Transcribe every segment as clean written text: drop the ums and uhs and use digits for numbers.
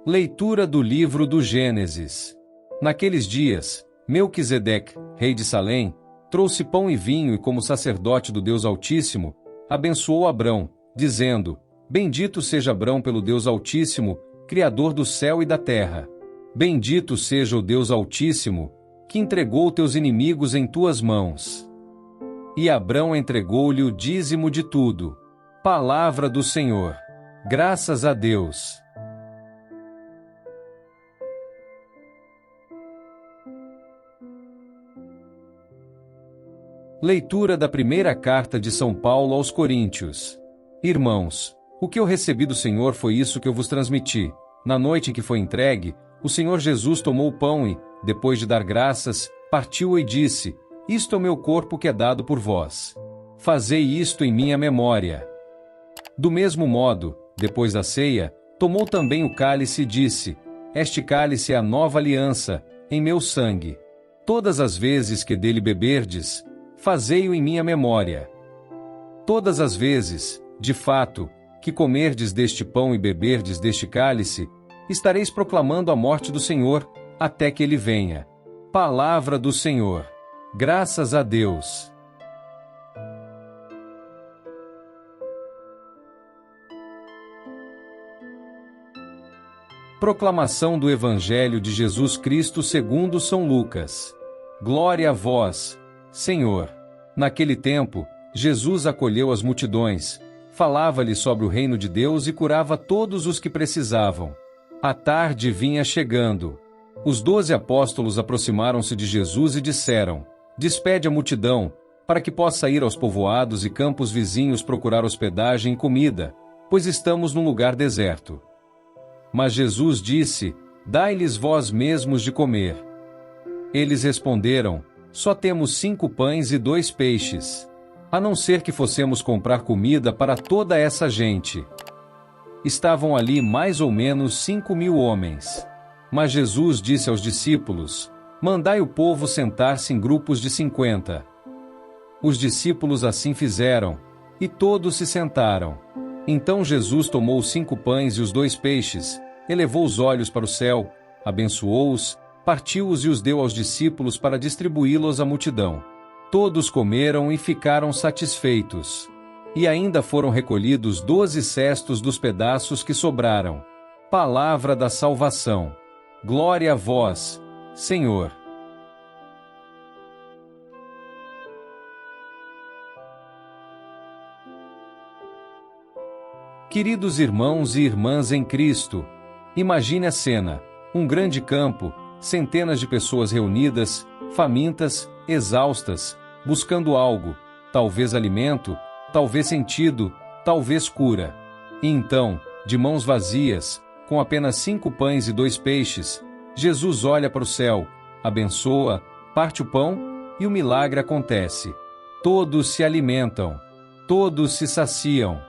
Leitura do livro do Gênesis. Naqueles dias, Melquisedeque, rei de Salém, trouxe pão e vinho e, como sacerdote do Deus Altíssimo, abençoou Abrão, dizendo: Bendito seja Abrão pelo Deus Altíssimo, Criador do céu e da terra. Bendito seja o Deus Altíssimo, que entregou teus inimigos em tuas mãos. E Abrão entregou-lhe o dízimo de tudo. Palavra do Senhor. Graças a Deus. Leitura da primeira carta de São Paulo aos Coríntios. Irmãos, o que eu recebi do Senhor foi isso que eu vos transmiti. Na noite em que foi entregue, o Senhor Jesus tomou o pão e, depois de dar graças, partiu-o e disse: Isto é o meu corpo que é dado por vós. Fazei isto em minha memória. Do mesmo modo, depois da ceia, tomou também o cálice e disse: Este cálice é a nova aliança, em meu sangue. Todas as vezes que dele beberdes, fazei-o em minha memória. Todas as vezes, de fato, que comerdes deste pão e beberdes deste cálice, estareis proclamando a morte do Senhor, até que ele venha. Palavra do Senhor. Graças a Deus. Proclamação do Evangelho de Jesus Cristo segundo São Lucas. Glória a vós, Senhor. Naquele tempo, Jesus acolheu as multidões, falava-lhes sobre o reino de Deus e curava todos os que precisavam. A tarde vinha chegando. Os 12 apóstolos aproximaram-se de Jesus e disseram: Despede a multidão, para que possa ir aos povoados e campos vizinhos procurar hospedagem e comida, pois estamos num lugar deserto. Mas Jesus disse: Dai-lhes vós mesmos de comer. Eles responderam: Só temos 5 pães e 2 peixes. A não ser que fossemos comprar comida para toda essa gente. Estavam ali mais ou menos 5.000 homens. Mas Jesus disse aos discípulos: Mandai o povo sentar-se em grupos de 50. Os discípulos assim fizeram, e todos se sentaram. Então Jesus tomou os 5 pães e os 2 peixes, elevou os olhos para o céu, abençoou-os, partiu-os e os deu aos discípulos para distribuí-los à multidão. Todos comeram e ficaram satisfeitos. E ainda foram recolhidos 12 cestos dos pedaços que sobraram. Palavra da salvação. Glória a vós, Senhor. Queridos irmãos e irmãs em Cristo, imagine a cena: um grande campo, centenas de pessoas reunidas, famintas, exaustas, buscando algo, talvez alimento, talvez sentido, talvez cura. E então, de mãos vazias, com apenas 5 pães e 2 peixes, Jesus olha para o céu, abençoa, parte o pão e o milagre acontece. Todos se alimentam, todos se saciam,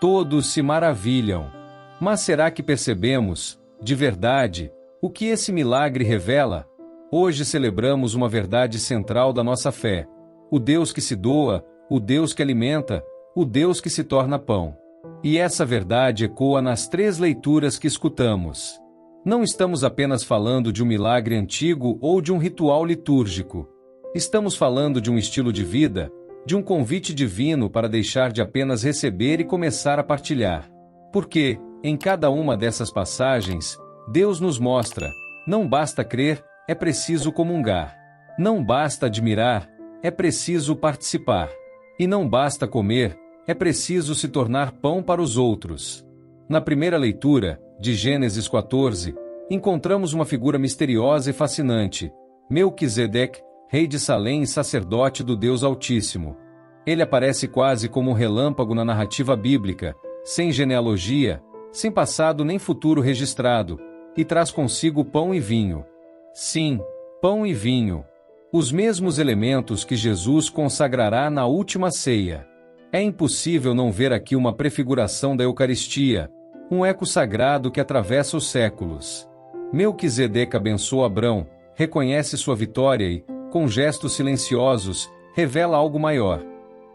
todos se maravilham. Mas será que percebemos, de verdade, o que esse milagre revela? Hoje celebramos uma verdade central da nossa fé: o Deus que se doa, o Deus que alimenta, o Deus que se torna pão. E essa verdade ecoa nas 3 leituras que escutamos. Não estamos apenas falando de um milagre antigo ou de um ritual litúrgico. Estamos falando de um estilo de vida, de um convite divino para deixar de apenas receber e começar a partilhar. Porque, em cada uma dessas passagens, Deus nos mostra: não basta crer, é preciso comungar. Não basta admirar, é preciso participar. E não basta comer, é preciso se tornar pão para os outros. Na primeira leitura, de Gênesis 14, encontramos uma figura misteriosa e fascinante: Melquisedeque, rei de Salém e sacerdote do Deus Altíssimo. Ele aparece quase como um relâmpago na narrativa bíblica, sem genealogia, sem passado nem futuro registrado, e traz consigo pão e vinho. Sim, pão e vinho. Os mesmos elementos que Jesus consagrará na última ceia. É impossível não ver aqui uma prefiguração da Eucaristia, um eco sagrado que atravessa os séculos. Melquisedeque abençoa Abrão, reconhece sua vitória e, com gestos silenciosos, revela algo maior.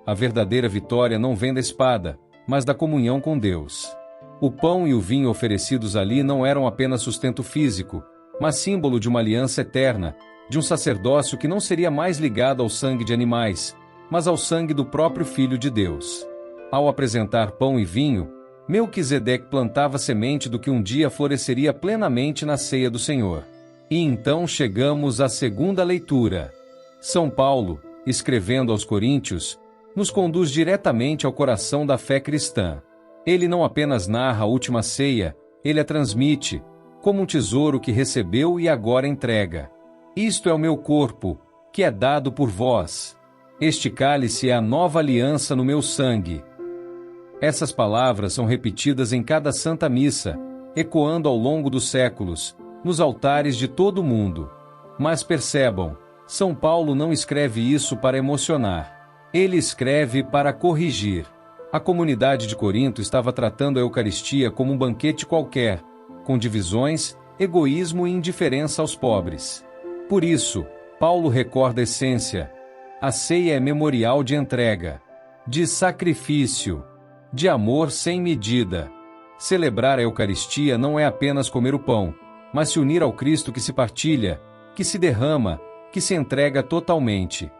A verdadeira vitória não vem da espada, mas da comunhão com Deus. O pão e o vinho oferecidos ali não eram apenas sustento físico, mas símbolo de uma aliança eterna, de um sacerdócio que não seria mais ligado ao sangue de animais, mas ao sangue do próprio Filho de Deus. Ao apresentar pão e vinho, Melquisedeque plantava semente do que um dia floresceria plenamente na ceia do Senhor. E então chegamos à segunda leitura. São Paulo, escrevendo aos Coríntios, nos conduz diretamente ao coração da fé cristã. Ele não apenas narra a última ceia, ele a transmite, como um tesouro que recebeu e agora entrega. Isto é o meu corpo, que é dado por vós. Este cálice é a nova aliança no meu sangue. Essas palavras são repetidas em cada Santa Missa, ecoando ao longo dos séculos, nos altares de todo o mundo. Mas percebam, São Paulo não escreve isso para emocionar. Ele escreve para corrigir. A comunidade de Corinto estava tratando a Eucaristia como um banquete qualquer, com divisões, egoísmo e indiferença aos pobres. Por isso, Paulo recorda a essência. A ceia é memorial de entrega, de sacrifício, de amor sem medida. Celebrar a Eucaristia não é apenas comer o pão, mas se unir ao Cristo que se partilha, que se derrama, que se entrega totalmente.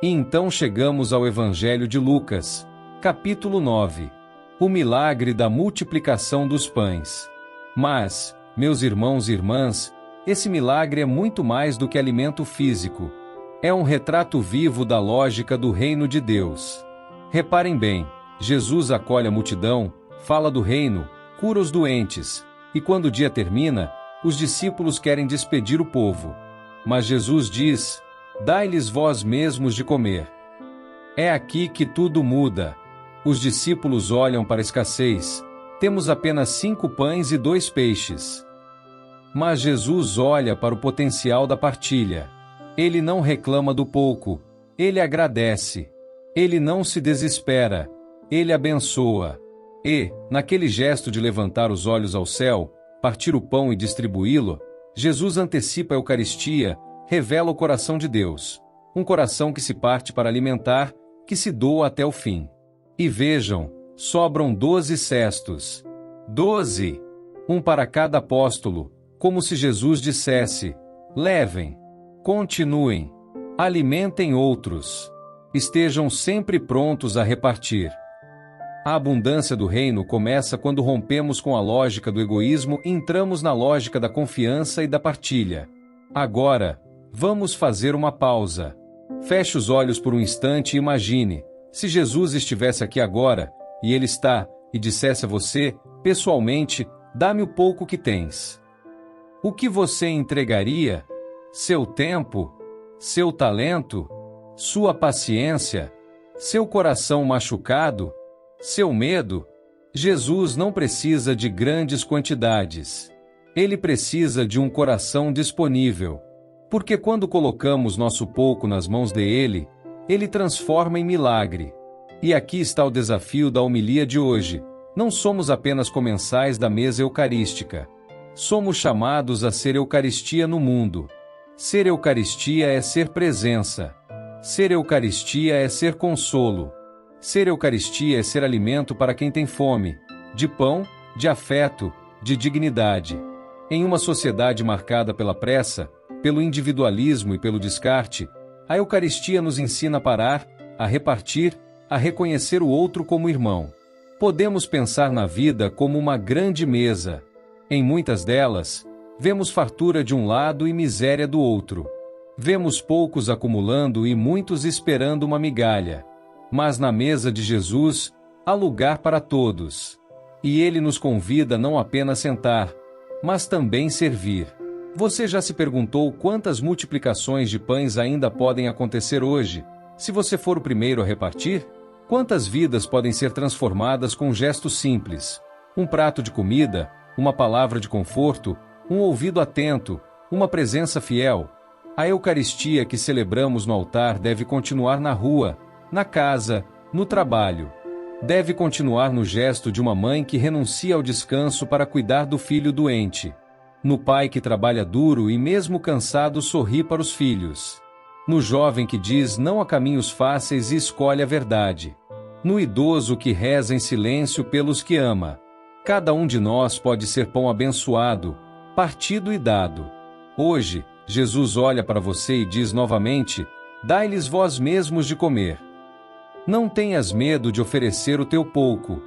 E então chegamos ao Evangelho de Lucas, capítulo 9. O milagre da multiplicação dos pães. Mas, meus irmãos e irmãs, esse milagre é muito mais do que alimento físico. É um retrato vivo da lógica do reino de Deus. Reparem bem, Jesus acolhe a multidão, fala do reino, cura os doentes, e quando o dia termina, os discípulos querem despedir o povo. Mas Jesus diz: dai-lhes vós mesmos de comer. É aqui que tudo muda. Os discípulos olham para a escassez. Temos apenas 5 pães e 2 peixes. Mas Jesus olha para o potencial da partilha. Ele não reclama do pouco, ele agradece. Ele não se desespera, ele abençoa. E, naquele gesto de levantar os olhos ao céu, partir o pão e distribuí-lo, Jesus antecipa a Eucaristia, revela o coração de Deus. Um coração que se parte para alimentar, que se doa até o fim. E vejam, sobram 12 cestos. 12! Um para cada apóstolo, como se Jesus dissesse: levem, continuem, alimentem outros. Estejam sempre prontos a repartir. A abundância do reino começa quando rompemos com a lógica do egoísmo e entramos na lógica da confiança e da partilha. Agora, vamos fazer uma pausa. Feche os olhos por um instante e imagine, se Jesus estivesse aqui agora, e Ele está, e dissesse a você, pessoalmente: dá-me o pouco que tens. O que você entregaria? Seu tempo? Seu talento? Sua paciência? Seu coração machucado? Seu medo? Jesus não precisa de grandes quantidades. Ele precisa de um coração disponível. Porque quando colocamos nosso pouco nas mãos dele, ele transforma em milagre. E aqui está o desafio da homilia de hoje. Não somos apenas comensais da mesa eucarística. Somos chamados a ser Eucaristia no mundo. Ser Eucaristia é ser presença. Ser Eucaristia é ser consolo. Ser Eucaristia é ser alimento para quem tem fome, de pão, de afeto, de dignidade. Em uma sociedade marcada pela pressa, pelo individualismo e pelo descarte, a Eucaristia nos ensina a parar, a repartir, a reconhecer o outro como irmão. Podemos pensar na vida como uma grande mesa. Em muitas delas, vemos fartura de um lado e miséria do outro. Vemos poucos acumulando e muitos esperando uma migalha. Mas na mesa de Jesus, há lugar para todos. E Ele nos convida não apenas a sentar, mas também servir. Você já se perguntou quantas multiplicações de pães ainda podem acontecer hoje, se você for o primeiro a repartir? Quantas vidas podem ser transformadas com um gesto simples? Um prato de comida, uma palavra de conforto, um ouvido atento, uma presença fiel. A Eucaristia que celebramos no altar deve continuar na rua, na casa, no trabalho. Deve continuar no gesto de uma mãe que renuncia ao descanso para cuidar do filho doente. No pai que trabalha duro e mesmo cansado sorri para os filhos. No jovem que diz não a caminhos fáceis e escolhe a verdade. No idoso que reza em silêncio pelos que ama. Cada um de nós pode ser pão abençoado, partido e dado. Hoje, Jesus olha para você e diz novamente: dai-lhes vós mesmos de comer. Não tenhas medo de oferecer o teu pouco,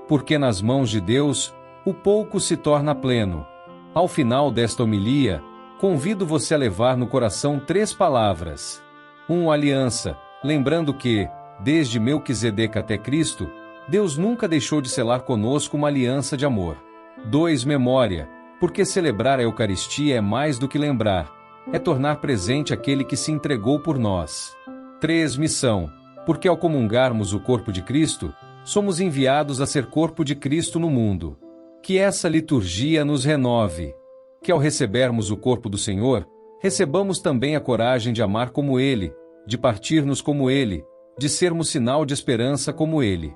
porque nas mãos de Deus, o pouco se torna pleno. Ao final desta homilia, convido você a levar no coração 3 palavras. 1. Aliança, lembrando que, desde Melquisedeque até Cristo, Deus nunca deixou de selar conosco uma aliança de amor. 2. Memória, porque celebrar a Eucaristia é mais do que lembrar, é tornar presente aquele que se entregou por nós. 3. Missão, porque ao comungarmos o corpo de Cristo, somos enviados a ser corpo de Cristo no mundo. Que essa liturgia nos renove. Que ao recebermos o corpo do Senhor, recebamos também a coragem de amar como Ele, de partir-nos como Ele, de sermos sinal de esperança como Ele.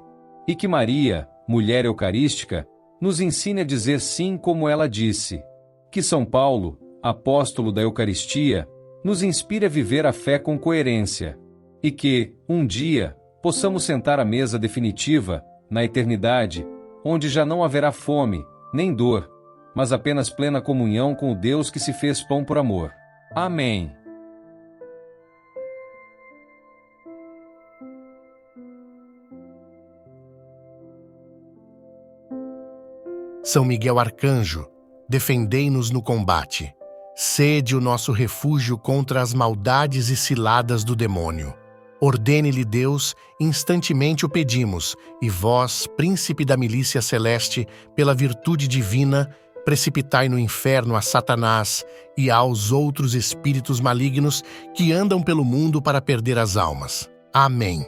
E que Maria, mulher eucarística, nos ensine a dizer sim como ela disse. Que São Paulo, apóstolo da Eucaristia, nos inspire a viver a fé com coerência. E que, um dia, possamos sentar à mesa definitiva, na eternidade, onde já não haverá fome, nem dor, mas apenas plena comunhão com o Deus que se fez pão por amor. Amém. São Miguel Arcanjo, defendei-nos no combate. Sede o nosso refúgio contra as maldades e ciladas do demônio. Ordene-lhe Deus, instantemente o pedimos, e vós, príncipe da milícia celeste, pela virtude divina, precipitai no inferno a Satanás e aos outros espíritos malignos que andam pelo mundo para perder as almas. Amém.